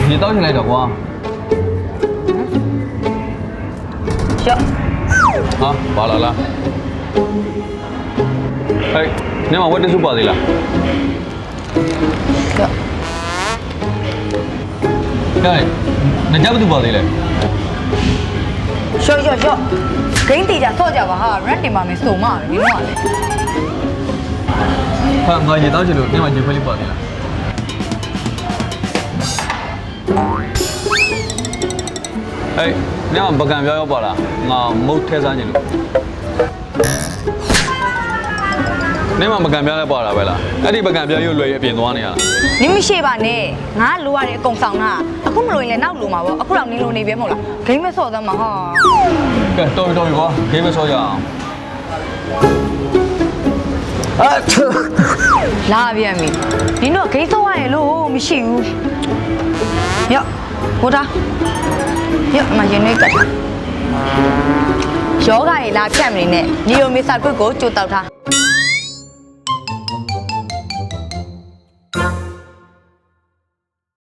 你到起来的不？行。啊，罢了啦。哎，你妈我这是包的了。行。哎，那家不都包的嘞？行，给你家做家吧哈，人家妈没送嘛，你弄嘞。我你到起来，你妈就可以包的了。哎，你妈不干不要包了，我没太上去了。你妈不干不要来包了呗啦？哎，你不干不要又累变多呢呀？你们写吧呢，俺路啊的工商呐，အခုမလို့ရင်လည်းနောက်လူမှာပေါ့အခုတော့နင်းလို့နေပြမို့လားဂိမ်းမဆော့သမှာဟာကဲတော်ပြီကွာဂိမ်းမဆော့ကြအောင်လာပြန်ပြီနင်တို့ဂိမ်းဆော့ရတယ်လို့မရှိဘူးရော့ဟိုသားရော့အမရင်နေကတ်ယောဂါတွေလာဖြတ်မနေနဲ့ညီယိုမေစာကွတ်ကိုကြိုတောက်ထား